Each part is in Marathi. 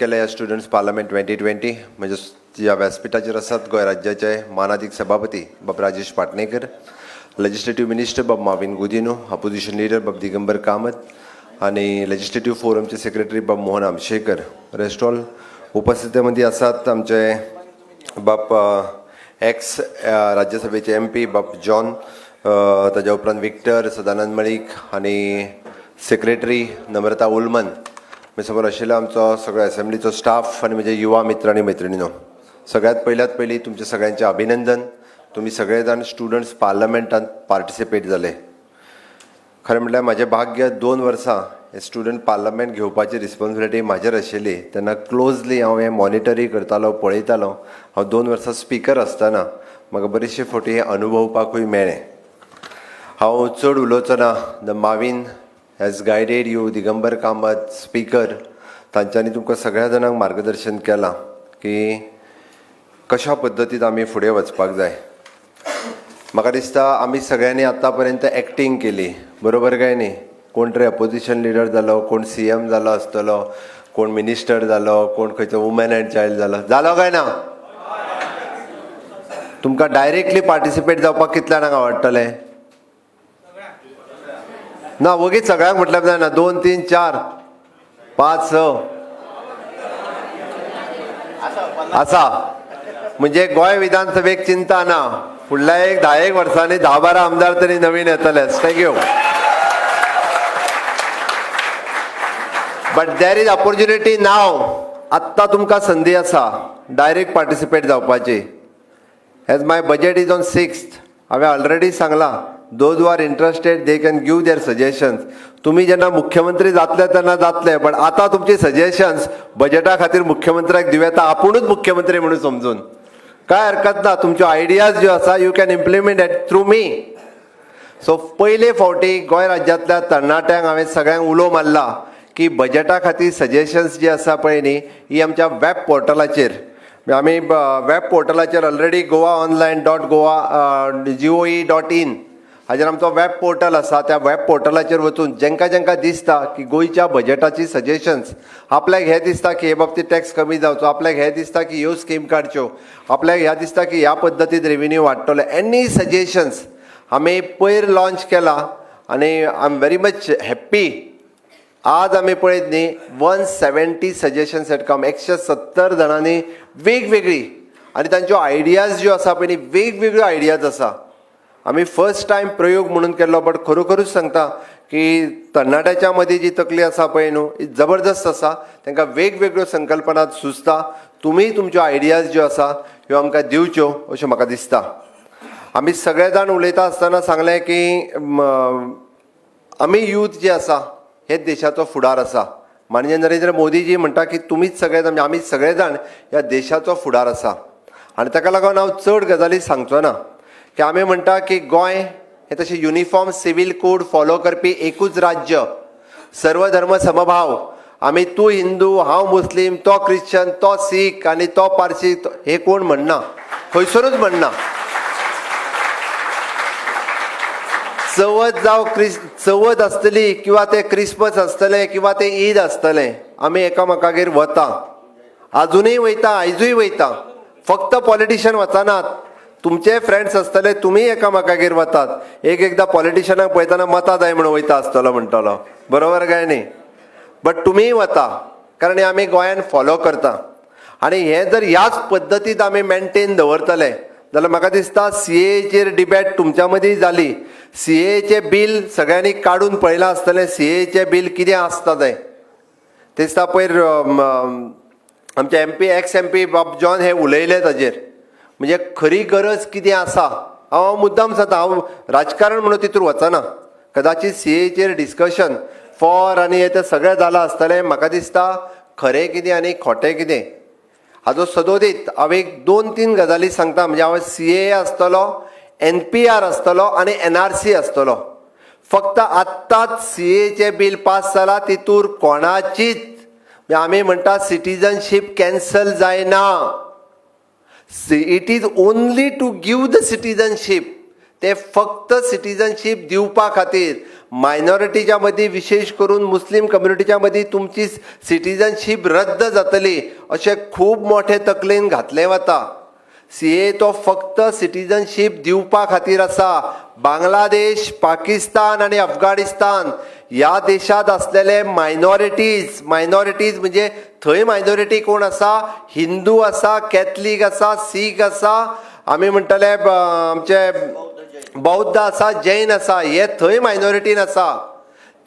केले ह्या स्टुडंट्स पार्लमेंट 2020 म्हणजे ह्या व्यासपीठाचेर आसात गोंय राज्याचे मानाधीक सभापती बाब राजेश पाटणेकर, लेजिस्लेटिव्ह मिनिस्टर बाब माविन गुदिन्हो, अपोजिशन लीडर बाब दिगंबर कामत आणि लेजिस्लेटिव्ह फोरमचे सेक्रेटरी बाब मोहन आमशेकर. रेस्ट ऑल उपस्थितीमध्ये आसात आमचे बाब एक्स राज्यसभेचे MP बाब जॉन, ताज्या उपरांत विक्टर सदानंद मळीक आणि सेक्रेटरी नम्रता उलमन. मी समोर आशिल्लो आमचो सगळो असेंब्लीचो स्टाफ आणि म्हजे युवा मित्र आणि मैत्रिणींनो, सगळ्यात पयली तुमचे सगळ्यांचे अभिनंदन. तुम्ही सगळे जाण स्टुडंट्स पार्लमेंटात पार्टिसिपेट जाले. खरें म्हटल्यार म्हजें भाग्य 2 वर्सां हे स्टुडंट पार्लमेंट घेवपाची रिस्पॉन्सिबिलिटी म्हाजेर आशिल्ली तेन्ना क्लोजली हांव हें मॉनिटरी करतालो, पळयतालो. हांव 2 वर्सां स्पिकर आसतना म्हाका बरेचशे फावटी हें अनुभवपाकूय मेळ्ळें. हांव चड उलोवचो ना. The maven has guided you, Digambar Kamat speaker, तांच्यांनी तुमकां सगळ्या जाणांक मार्गदर्शन केलां की कशा पद्दतीन आमी फुडें वचपाक जाय. म्हाका दिसता आमी सगळ्यांनी आतां पर्यंत एक्टींग केली, बरोबर काय न्ही? कोण तरी अपोजिशन लिडर जालो, कोण CM जालो आसतलो, कोण मिनिस्टर जालो, कोण खंयचो वुमन एंड चायल्ड जालो काय ना? तुमकां डायरेक्टली पार्टिसिपेट जावपाक कितल्यांक आवडटलें? ना, वगीच सगळ्यांक म्हटल्यार जायना. 2, 3, 4, 5, 6 आसा म्हणजे गोंय विधानसभेक चिंता ना. फुडल्या 10 वर्सांनी 10-12 आमदार तरी नवीन येतले. Thank you. But there is opportunity नाव. आत्ता तुमकां संदी आसा डायरेक्ट पार्टिसिपेट जावपाची. As my budget is on 6th. हांवें ऑलरेडी सांगलां, those who are interested they can give their suggestions. तुम्ही जेन्ना मुख्यमंत्री जातले तेन्ना जातले, बट आतां तुमची सजेशन्स बजेटा खातीर मुख्यमंत्र्याक दिव येता, आपुणूच मुख्यमंत्री म्हणून समजून. काय हरकत ना. तुमच्यो आयडियाज ज्यो आसा you can implement it through me. So पयले फावटी गोंय राज्यांतल्या तरणाट्यांक हांवें सगळ्यांक उलो मारला की बजेटा खातीर सजेशन्स जी आसा पळय न्ही, ही आमच्या वेब पोर्टलाचेर, आमी वेब पोर्टलाचेर ऑलरेडी goa.online.gov.in हाजेर आमचो वेब पोर्टल आसा. त्या वेब पोर्टलाचेर वचून जेंका दिसता की गोंयच्या बजेटाची सजेशन्स, आपल्याक हें दिसता की हे बाबतींत टॅक्स कमी जावचो, आपल्याक हें दिसता की ह्यो स्कीम काडच्यो, आपल्याक ह्या दिसता की ह्या पद्दतीन रेव्हेन्यू वाडटलो, एनी सजेशन्स आमी पयर लॉन्च केला. आनी I am very much happy. आज आमी पळयत न्ही 170 सजेशन्स हॅड कम. 170 जाणांनी वेगवेगळी आनी तांच्यो आयडियाज ज्यो आसा पळय न्ही, वेगवेगळ्यो आयडियाज आसा. आमी फर्स्ट टायम प्रयोग म्हणून केल्लो, बट खरोखरूच सांगता की तरणाट्याच्या मदीं जी तकली आसा पळय न्हू, ही जबरदस्त आसा. तांकां वेगवेगळ्यो संकल्पना सुचता. तुमी तुमच्यो आयडियाज ज्यो आसा ह्यो आमकां दिवच्यो अशें म्हाका दिसता. आमी सगळे जाण उलयता आसतना सांगलें की आमी यूथ जे आसा हे देशाचो फुडार आसा. माननीय नरेंद्र मोदीजी म्हणटा की तुमीच सगळे जाण, आमी सगळे जाण ह्या देशाचो फुडार आसा. आनी ताका लागून हांव चड गजाली सांगचो ना की आमी म्हणटा की गोंय हें तशें युनिफॉर्म सिवील कोड फॉलो करपी एकूच राज्य, सर्व धर्म समभाव. आमी तूं हिंदू, हांव मुस्लीम, तो क्रिश्चन, तो सीख आनी तो पारसी, हे कोण म्हणना, खंयसरूच म्हणना. चवथ आसतली किंवा ते क्रिसमस आसतले किंवा ते ईद आसतले, आमी एकामेकागेर वता. आजुनूय वयता, आयजूय वयता. फक्त पॉलिटिशियन वचनात. तुमचे फ्रेंड्स आसतले, तुमी एकामेकागेर वतात. एकदां पॉलिटिशियनाक पळयतना मतां जाय म्हणून वयता आसतलो म्हणटलो, बरोबर काय न्ही? बट तुमीय वता, कारण हे आमी गोंयान फॉलो करता. आनी हें जर ह्याच पद्दतीन आमी मेंटेन दवरतले जाल्यार म्हाका दिसता CAAचेर डिबेट तुमच्या मदीं जाली. CAAचें बील सगळ्यांनी काडून पळयलां आसतलें. CAAचें बील कितें आसता तें ते दिसता पयर आमचे एक्स MP बाब जॉन हे उलयले ताजेर. म्हणजे खरी गरज कितें आसा. हांव मुद्दाम सांगता, हांव राजकारण म्हणून तितूर वचना. कदाचित CAAचेर डिस्कशन फॉर आनी हें तें सगळें जालां आसतलें. म्हाका दिसता खरें कितें आनी खोटें कितें हाजो सदोदीत हांव 1-2-3 गजाली सांगता. म्हणजे हांव CAA आसतलो, NPR आसतलो आनी NRC आसतलो. फक्त आत्ताच CAAचें बील पास जालां, तितूर कोणाचीच आमी म्हणटा सिटीजनशीप कॅन्सल जायना. It is only to give the citizenship. ते फक्त सिटीजनशीप दिवपा खातीर. मायनॉरिटीच्या मदीं विशेष करून मुस्लीम कम्युनिटीच्या मदीं तुमची सिटीजनशीप रद्द जातली अशें खूब मोठे तकलेन घातलें वता. सीए तो फक्त सिटीजनशीप दिवपा खातीर आसा. बांगलादेश, पाकिस्तान आनी अफगाणिस्तान ह्या देशांत असलेले मायनॉरिटीज म्हणजे थंय मायनॉरिटी कोण आसा? हिंदू आसा, कॅथलीक आसा, सीख आसा, आमी म्हणटले आमचे बौद्ध आसा, जैन आसा, हे थंय मायनॉरिटीन आसा.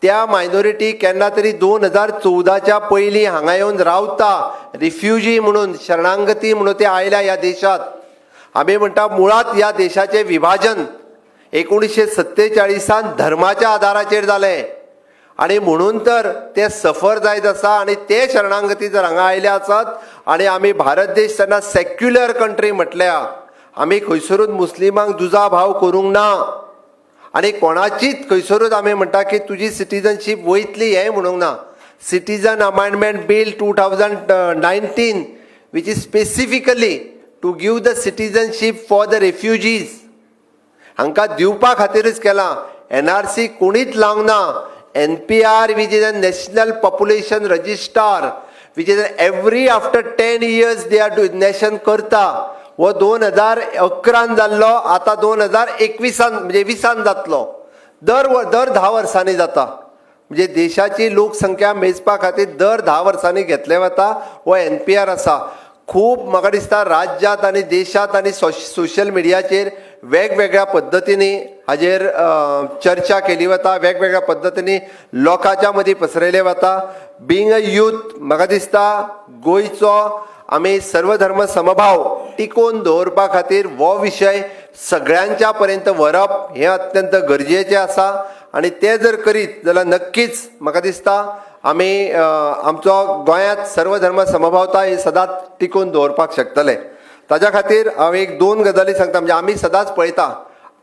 त्या मायनॉरिटी केन्ना तरी 2014च्या पयलीं हांगा येवन रावता, रिफ्युजी म्हणून, शरणागती म्हणून ते आयल्या ह्या देशात. आमी म्हणटा मुळात ह्या देशाचें विभाजन 1947 धर्माच्या आदाराचेर जालें आनी म्हणून तर ते सफर जायत आसा. आनी ते शरणागती जर हांगा आयले आसत आनी आमी भारत देश तेन्ना सेक्युलर कंट्री म्हटल्या, आमी खंयसरूच मुस्लिमांक दुजाभाव करूंक ना आनी कोणाचीच खंयसरूच आमी म्हणटा की तुजी सिटीजनशीप वयतली हें म्हणूंक ना. Citizen amendment bill 2019 which is specifically to give the citizenship for the refugees हांकां दिवपा खातीरच केलां. NRC कोणीच लावंक ना. NPR which is a national population register which is every after 10 years they are nation करता. वो 2011 जाल्लो, आतां 2021 म्हणजे 20 जातलो. दर 10 वर्सांनी जाता. म्हणजे देशाची लोकसंख्या मेजपा खातीर दर 10 वर्सांनी घेतले वता. हो NPR आसा. खूब म्हाका दिसता राज्यांत आनी देशांत आनी सोशल मिडियाचेर वेगवेगळ्या पद्दतींनी हाजेर चर्चा केली वता, वेगवेगळ्या पद्दतींनी लोकांच्या मदीं पसरयले वता. बिंग अ यूथ म्हाका दिसता गोंयचो आमी सर्वधर्म समभाव टिकोवन दवरपा खातीर हो विशय सगळ्यांच्या पर्यंत व्हरप हें अत्यंत गरजेचें आसा. आनी तें जर करीत जाल्यार नक्कीच म्हाका दिसता आमी आमचो गोंयांत सर्वधर्म समभावता ही सदांच टिकोवन दवरपाक शकतले. ताच्या खातीर हांव एक 2 गजाली सांगता. म्हणजे आमी सदांच पळयता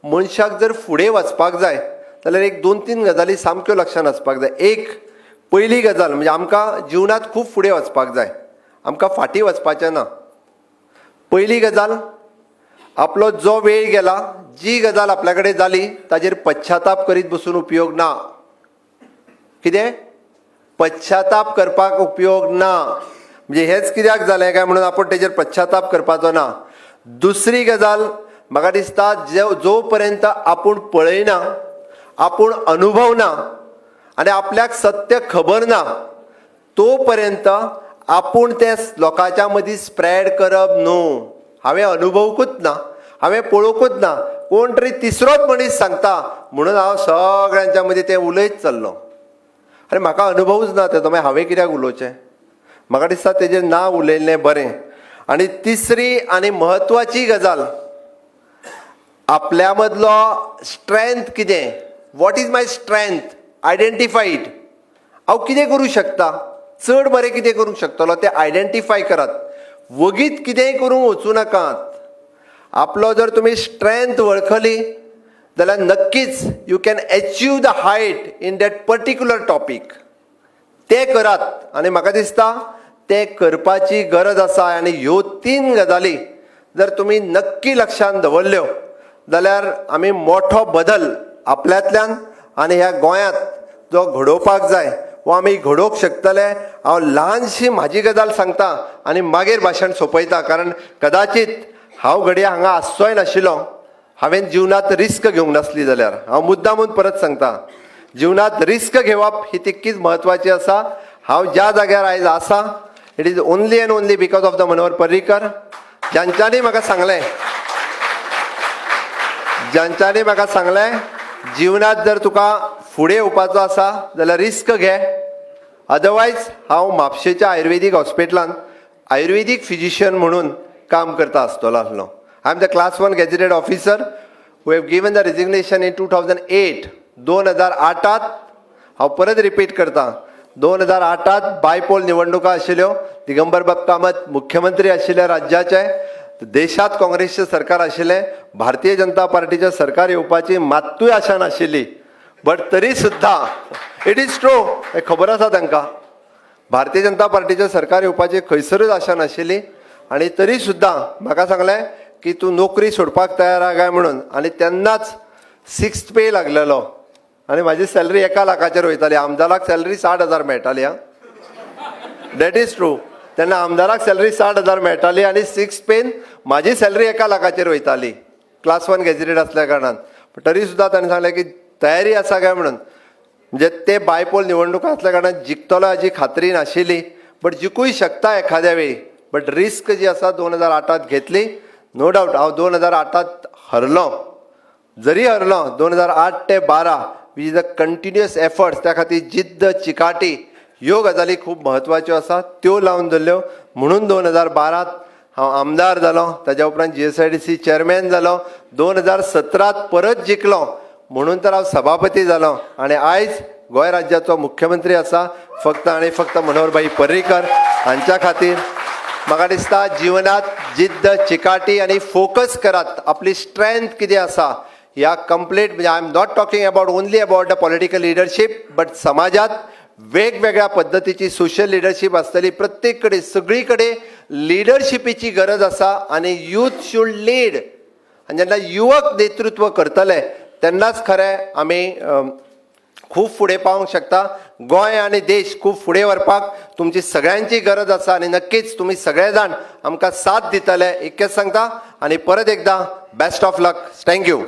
मनशाक जर फुडें वचपाक जाय जाल्यार एक 2-3 गजाली सामक्यो लक्षांत आसपाक जाय. एक पयली गजाल म्हणजे आमकां जिवनांत खूब फुडें वचपाक जाय, आमकां फाटीं वचपाचें ना. पयली गजाल आपलो जो वेळ गेला, जी गजाल आपल्या कडेन जाली ताजेर पश्चाताप करीत बसून उपयोग ना. कितें? पश्चाताप करपाक उपयोग ना. म्हणजे हेच कित्याक जालें काय म्हणून आपण तेजेर पश्चाताप करपाचो ना. दुसरी गजाल म्हाका दिसता जो पर्यंत आपूण पळयना, आपूण अनुभवना आनी आपल्याक सत्य खबर ना तो पर्यंत आपूण तें लोकांच्या मदीं स्प्रेड करप न्हू. हांवें अनुभवकूच ना, हांवें पळोवकूच ना, कोण तरी तिसरोच मनीस सांगता म्हणून हांव सगळ्यांच्या मदीं तें उलयत चल्लो. आनी म्हाका अनुभवूच ना तेजो, मागीर हांवें कित्याक उलोवचें? म्हाका दिसता तेजेर ना उलयल्लें बरें. आनी तिसरी आनी म्हत्वाची गजाल, आपल्या मदलो स्ट्रेंथ कितें, वॉट इज माय स्ट्रेंथ, आयडेंटिफायड. हांव कितें करूं शकता, चड बरें कितें करूंक शकतलो तें आयडेंटिफाय करात. वगीत कितेंय करूंक वचूं नाकात. आपलो जर तुमी स्ट्रेंथ वळखली जाल्यार नक्कीच you can achieve the height in that particular topic. तें करात आनी म्हाका दिसता तें करपाची गरज आसा. आनी ह्यो 3 गजाली जर तुमी नक्की लक्षांत दवरल्यो जाल्यार आमी मोठो बदल आपल्यातल्यान आनी ह्या गोंयांत जो घडोवपाक जाय वो आमी घडोवंक शकतले. हांव ल्हानशी म्हाजी गजाल सांगता आनी मागीर भाशण सोंपयता. कारण कदाचित हांव घडये हांगा आसचोय नाशिल्लो, हांवें जिवनांत रिस्क घेवंक नासली जाल्यार. हांव मुद्दामून परत सांगता, जिवनांत रिस्क घेवप ही तितकीच म्हत्वाची आसा. हांव ज्या जाग्यार आयज आसा it is only and only because of the Manohar Parrikar, ज्यांच्यांनी म्हाका सांगलें जिवनांत जर तुका फुडें येवपाचो आसा जाल्यार रिस्क घे. अदरवायज हांव म्हापशेच्या आयुर्वेदीक हॉस्पिटलांत आयुर्वेदीक फिजिशियन म्हणून काम करता आसतलो आसलो. I am the class 1 gazetted officer who have given the resignation in 2008. 2008 हांव परत रिपीट करता, 2008 बायपोल निवडणुका आशिल्ल्यो. दिगंबर बाब कामत मुख्यमंत्री आशिल्ले राज्याचे. देशात काँग्रेसचें सरकार आशिल्लें. भारतीय जनता पार्टीचें सरकार येवपाची मात्तूय आशा नाशिल्ली. बट तरी सुद्धा इट इज ट्रू, हें खबर आसा तांकां, भारतीय जनता पार्टीचें सरकार येवपाची खंयसरूच आशा नाशिल्ली. आनी तरी सुद्धा म्हाका सांगलें की तूं नोकरी सोडपाक तयार आहा काय म्हणून. आनी तेन्नाच 6th पे लागलेलो आनी म्हाजी सॅलरी 1 लाखाचेर वयताली. आमदाराक सॅलरी 60,000 मेळटाली. That is true. तेन्ना आमदाराक सॅलरी 60,000 मेळटाली आनी 6 पेन म्हाजी सॅलरी 1 लाखाचेर वयताली, क्लास 1 गॅजेटेड आसल्या कारणान. तरी सुद्दां ताणें सांगलें की तयारी आसा काय म्हणून. म्हणजे ते बायपोल निवडणुका आसल्या कारणान जिखतलो हाची खात्री नाशिल्ली, बट जिखूय शकता एखाद्या वेळी. बट रिस्क जी आसा 2008 घेतली. नो डावट हांव 2008 हरलो. जरी हरलो 2008 ते 12 वीज द कंटिन्युअस एफर्ट्स, त्या खातीर जिद्द चिकाटी ह्यो गजाली खूब म्हत्वाच्यो आसात, त्यो लावन धरल्यो. म्हणून 2012 हांव आमदार जालो, ताच्या उपरांत GSIDC चेअरमॅन जालो. 2017 परत जिखलो म्हणून तर हांव सभापती जालो आनी आयज गोंय राज्याचो मुख्यमंत्री आसा. फक्त आनी फक्त मनोहरभाई पर्रीकर हांच्या खातीर म्हाका दिसता जिवनात जिद्द चिकाटी आनी फोकस करात. आपली स्ट्रेंथ कितें आसा ह्या कंप्लीट, म्हणजे I am not talking about only about the political leadership, but समाजात वेगवेगळ्या पद्धतीची सोशल लिडरशीप आसतली. प्रत्येक कडेन सगळी कडेन लिडरशिपीची गरज आसा आनी यूथ शूड लीड. आनी जेन्ना युवक नेतृत्व करतले तेन्नाच खरें आमी खूब फुडें पावूंक शकता. गोंय आनी देश खूब फुडें व्हरपाक तुमची सगळ्यांची गरज आसा आनी नक्कीच तुमी सगळे जाण आमकां साथ दितले इतकेंच सांगता. आनी परत एकदां बेस्ट ऑफ लक. थँक्यू.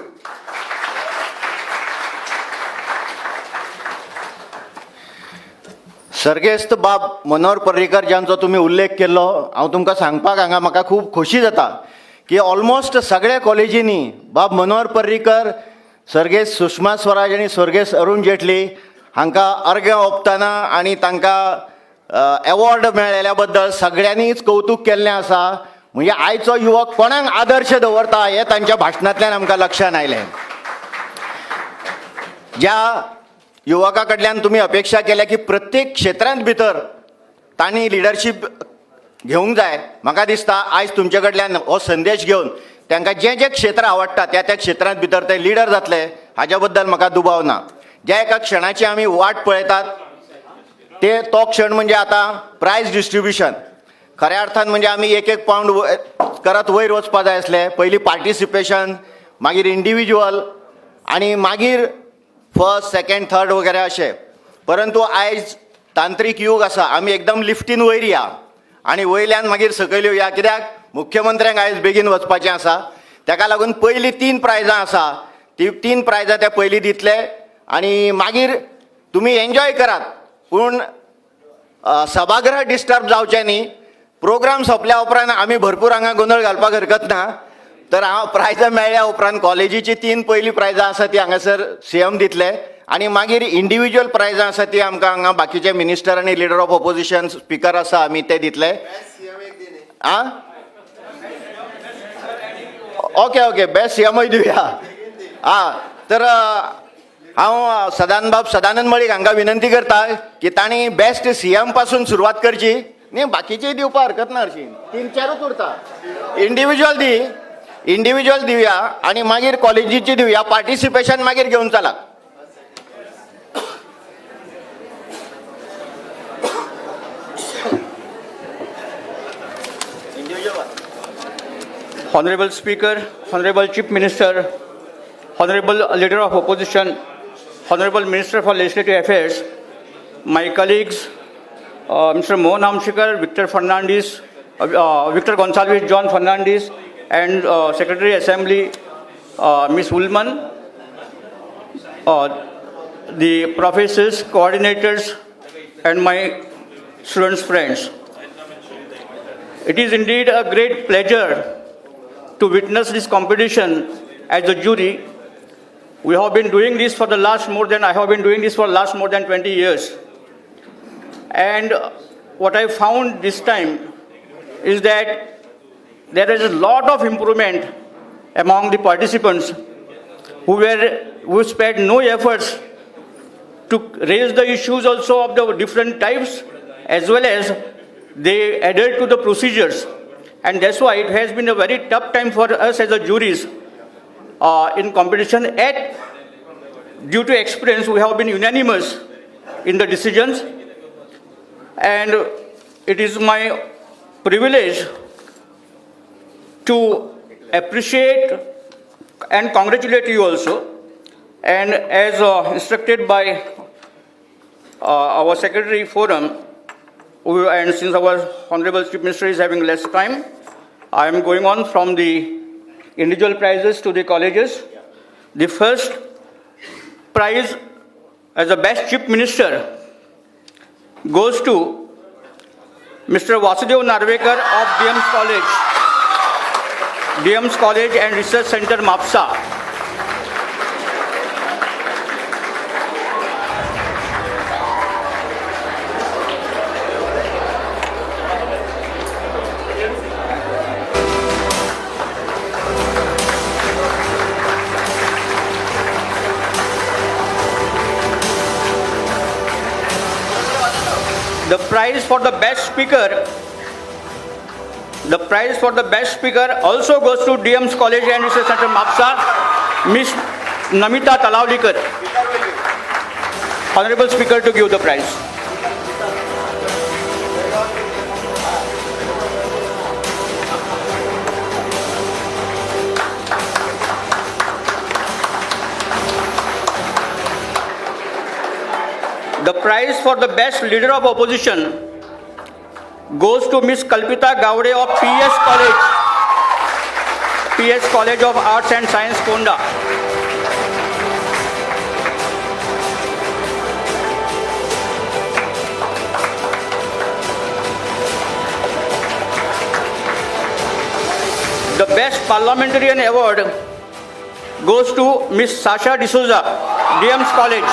सर्गेस्त बाब मनोहर पर्रीकर ज्यांचो तुम्ही उल्लेख केल्लो, हांव तुमकां सांगपाक हांगा म्हाका खूब खोशी जाता की ऑलमोस्ट सगळ्या कॉलेजींनी बाब मनोहर पर्रीकर, सर्गेस्त सुषमा स्वराज आनी सर्गेस्त अरुण जेटली हांकां अर्घ्य ओंपतना आनी तांकां एवॉर्ड मेळिल्ल्या बद्दल सगळ्यांनीच कौतूक केल्लें आसा. म्हणजे आयचो युवक कोणाक आदर्श दवरता हें तांच्या भाशणांतल्यान आमकां लक्षांत आयलें. ज्या युवका कडल्यान तुम्ही अपेक्षा केल्या की प्रत्येक क्षेत्रांत भितर तांणी लिडरशीप घेवंक जाय, म्हाका दिसता आयज तुमचे कडल्यान हो संदेश घेवन तांकां जें जें क्षेत्र आवडटा त्या त्या क्षेत्रांत भितर ते लिडर जातले हाच्या बद्दल म्हाका दुबाव ना. ज्या एका क्षणाची आमी वाट पळयतात ते तो क्षण म्हणजे आतां प्रायज डिस्ट्रिब्युशन. खऱ्या अर्थान म्हणजे आमी एक एक पावंड करत वयर वचपा जाय आसलें. पयलीं पार्टिसिपेशन, मागीर इंडिविज्युअल आनी मागीर फर्स्ट, सेकंड, थर्ड वगैरे अशें. परंतु आयज तांत्रीक युग आसा, आमी एकदम लिफ्टीन वयर या आनी वयल्यान मागीर सकयल येवया. कित्याक मुख्यमंत्र्यांक आयज बेगीन वचपाचें आसा. ताका लागून पयलीं 3 प्रायजां आसा, ती 3 प्रायजां ते पयलीं दितले आनी मागीर तुमी एन्जॉय करात. पूण सभागृह डिस्टर्ब जावचें न्ही. प्रोग्राम सोंपल्या उपरांत आमी भरपूर हांगा गोंधळ घालपाक हरकत ना. तर हांव प्रायजां मेळ्ळ्या उपरांत कॉलेजीची 3 पयलीं प्रायजां आसा ती हांगासर CM दितले आनी मागीर इंडिविज्युअल प्रायजां आसा ती आमकां हांगा बाकीचे मिनिस्टर आनी लिडर ऑफ ऑपोजिशन स्पिकर आसा आमी ते दितले. आं ओके बेस्ट CMय दिवया. तर हांव सदानंद मळीक हांकां विनंती करता की तांणी बेस्ट CM पासून सुरवात करची. न्ही बाकीचेय दिवपाक हरकत ना हरशी, 3-4 उरता. इंडिविज्युअल दिवया आनी मागीर कॉलेजीची दिवया. पार्टिसिपेशन मागीर घेवन चला. Honorable Speaker, Honorable Chief Minister, Honorable Leader of Opposition, Honorable Minister for Legislative Affairs, my colleagues, Mr. Mohan Amshikar, Victor Fernandez, Victor Gonsalves, John Fernandez, and Secretary Assembly, Ms. Ullman, the professors, coordinators, and my students' friends. It is indeed a great pleasure to witness this competition as a jury. We have been doing this for the last more than 20 years. And what I found this time is that there is a lot of improvement among the participants who spared no efforts to raise the issues also of the different types, as well as they adhered to the procedures. And that's why it has been a very tough time for us as a juries in competition. Due to experience, we have been unanimous in the decisions. And it is my privilege to appreciate and congratulate you also And as instructed by our Secretary Forum, and since our Honorable Chief Minister is having less time, I am going on from the individual prizes to the colleges. The first prize as the best Chief Minister goes to Mr. Vasudev Narvekar of DM's College and Research Center, Mapsa. The prize for the best speaker also goes to DM's College and Research Center, Mapsa, Miss Namita Talavlikar. Honorable Speaker to give the prize. The prize for the best leader of opposition goes to Miss Kalpita Gowde of PS College of Arts and Science, Konda. The best parliamentarian award goes to Miss Sasha D'Souza, DM's College.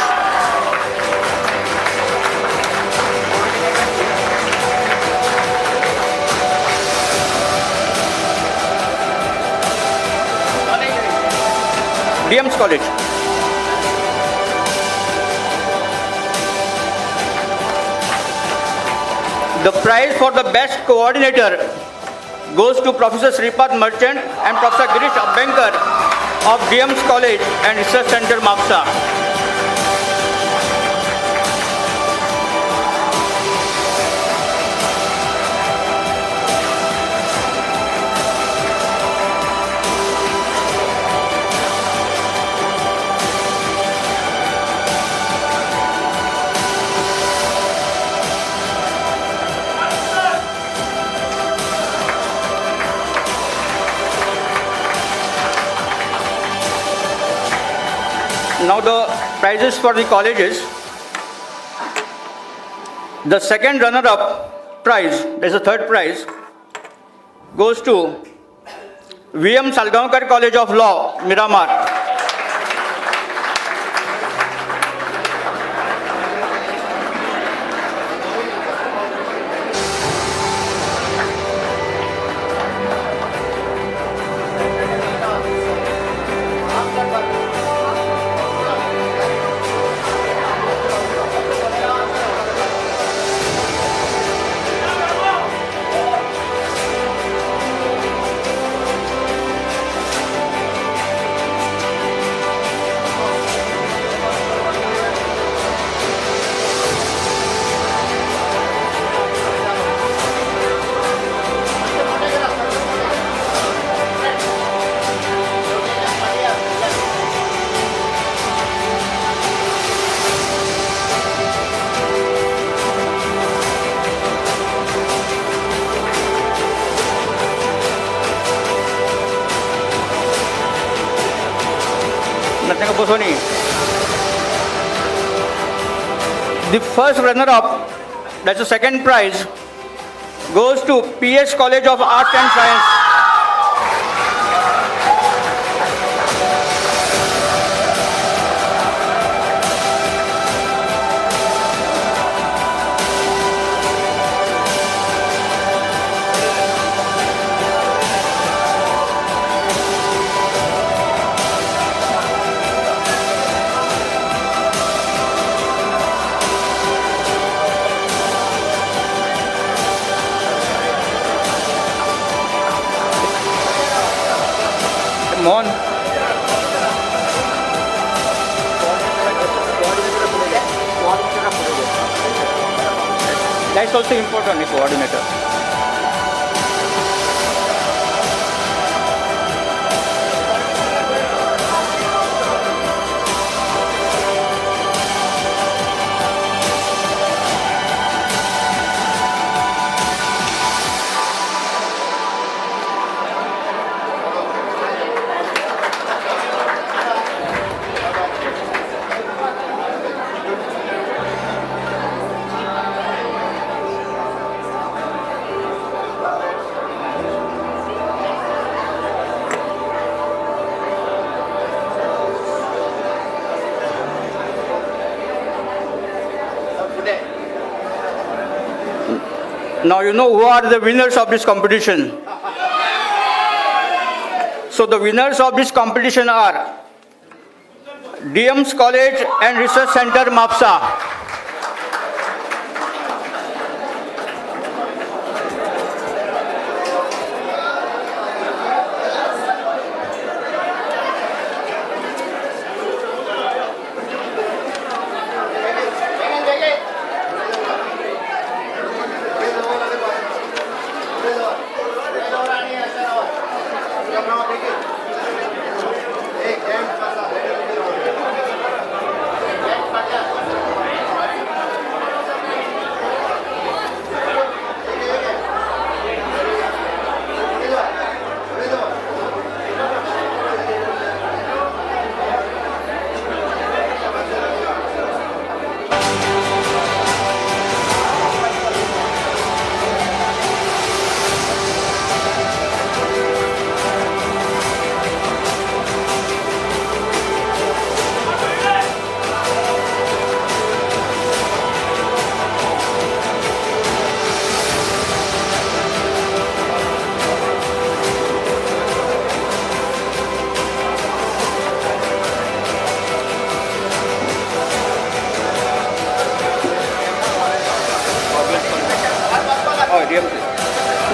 DM's College. The prize for the best coordinator goes to Professor Sripath Merchant and Professor Girish Abbenkar of DM's College and Research Center, Mapsa. Now the prizes for the colleges. The second runner-up prize, there's a third prize, goes to VM Salgaonkar College of Law, Miramar. The first runner-up, that's the second prize, goes to PS College of Arts and Science. Mohan. That's also important, the coordinator. Now you know who are the winners of this competition. So the winners of this competition are DM's College and Research Center, MAPSA.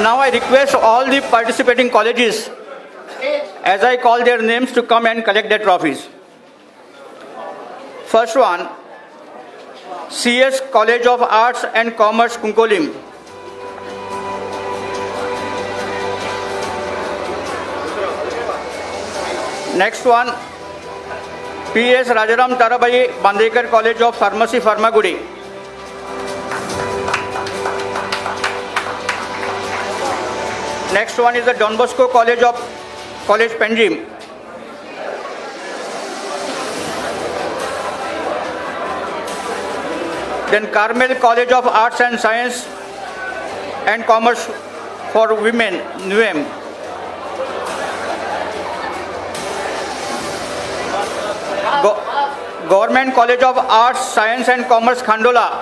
Now I request all the participating colleges, as I call their names, to come and collect their trophies. First one, CS College of Arts and Commerce, Kunkolim. Next one, PS Rajaram Tarabai Bandekar College of Pharmacy, Farmagudi. Next one is the Don Bosco College of College Panjim. Then Carmel College of Arts and Science and Commerce for Women, NUEM. Government College of Arts, Science and Commerce, Khandola.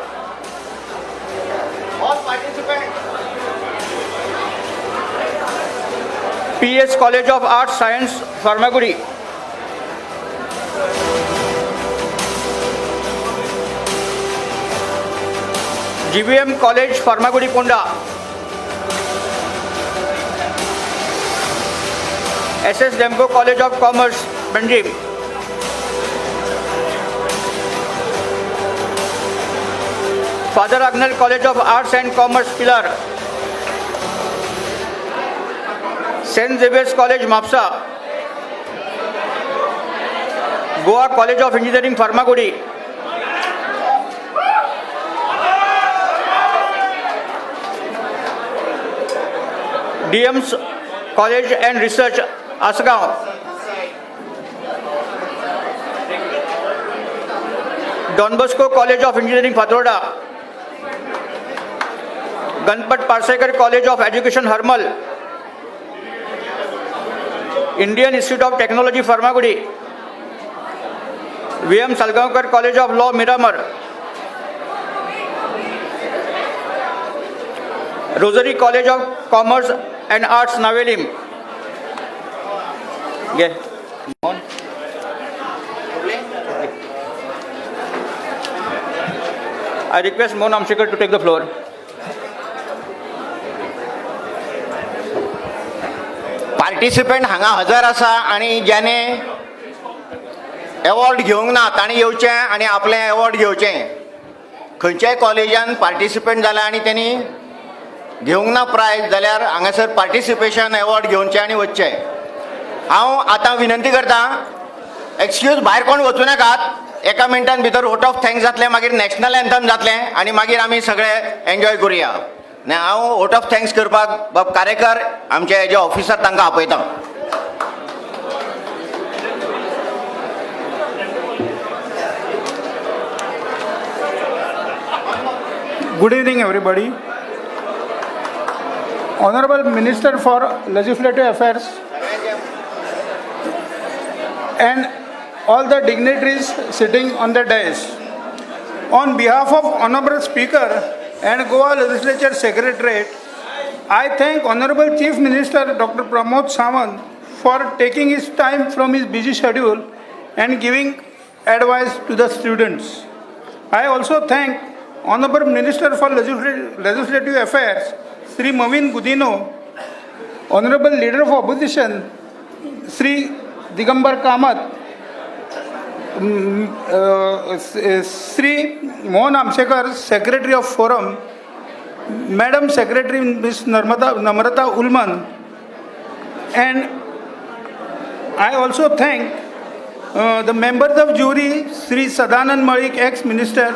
All participants. PS College of Arts, Science, Farmagudi. GVM College, Farmagudi, Ponda. SS Demko College of Commerce, Panjim. Father Agnel College of Arts and Commerce, Pilar. St. Xavier's College, Mapsa. Goa College of Engineering, Farmagudi. DM's College and Research, Asagaon. Don Bosco College of Engineering, Fatroda. Ganpat Parsekar College of Education, Harmal. Indian Institute of Technology, Farmagudi. VM Salgaonkar College of Law, Miramar. Rosary College of Commerce and Arts, Navelim. Yeah. On. I request Mon Amshekar to take the floor. Participant हांगा हजर आसा आणि ज्याने अवॉर्ड घेवंक ना ताणी येवचें आनी आपलें अवॉर्ड घेवचें. खंयच्याय कॉलेजान पार्टिसिपंट जाला आनी त्यांनी घेवंक ना प्रायज जाल्यार हांगासर पार्टिसिपेशन अवॉर्ड घेवचें आनी वचचें. हांव आतां विनंती करता, एक्सक्यूज भायर कोण वचूं नाकात. एका मिनटान भितर वोट ऑफ थँक्स जातलें, मागीर नॅशनल एंथम जातलें आनी मागीर आमी सगळे एन्जॉय करुया. हांव वोट ऑफ थँक्स करपाक बाब कारेकर आमचे हेजे ऑफिसर तांकां आपयता. Good evening, everybody. Honorable Minister for Legislative Affairs and all the dignitaries sitting on the dais. On behalf of Honorable Speaker and Goa Legislature Secretariat, I thank Honorable Chief Minister Dr. Pramod Sawant for taking his time from his busy schedule and giving advice to the students. I also thank Honorable Minister for Legislative Affairs, Sri Mavin Gudino, Honorable Leader of Opposition, Sri Digambar Kamath, Sri Mohan Amsekar, Secretary of Forum, Madam Secretary Ms. Namrata Ulman, and I also thank the members of jury, Sri Sadanand Malik, ex-minister,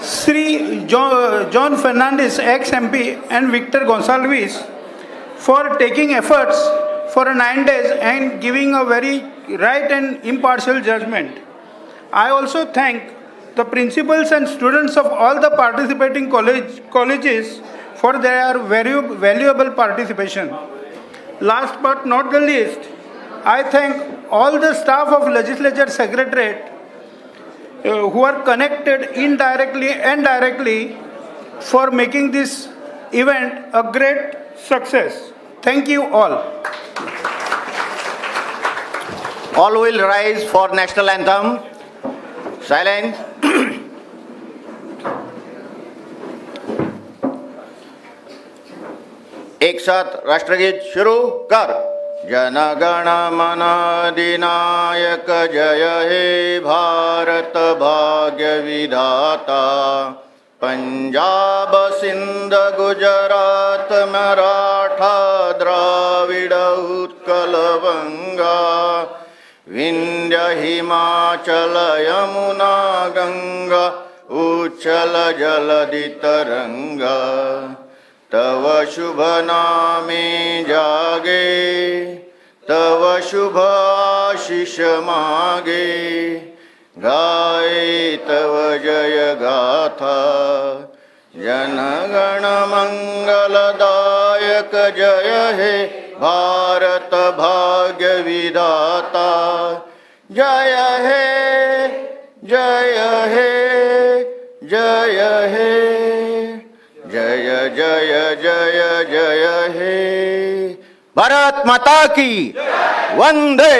Sri John Fernandez, ex-MP, and Victor Gonsalves for taking efforts for 9 days and giving a very right and impartial judgment. I also thank the principals and students of all the participating colleges for their very valuable participation. Last but not the least, I thank all the staff of Legislature Secretariat who are connected indirectly and directly for making this event a great success. Thank you all. All will rise for national anthem. Silence. एक साथ राष्ट्रगीत शुरू कर. जन गण मन अधिनायक जय हे भारत भाग्य विधाता. पंजाब सिंध गुजरात मराठा द्राविड उत्कल बंगा. विंध्य हिमाचल यमुना गंगा उच्चल जलधि तरंगा. तव शुभ नामे जागे तव शुभ आशीष मागे. गाए तव जय गाथा. जन गण मंगलदायक जय हे भारत भाग्य विधाता. जय हे जय हे जय हे जय जय जय जय हे. भारत माता की वंदे.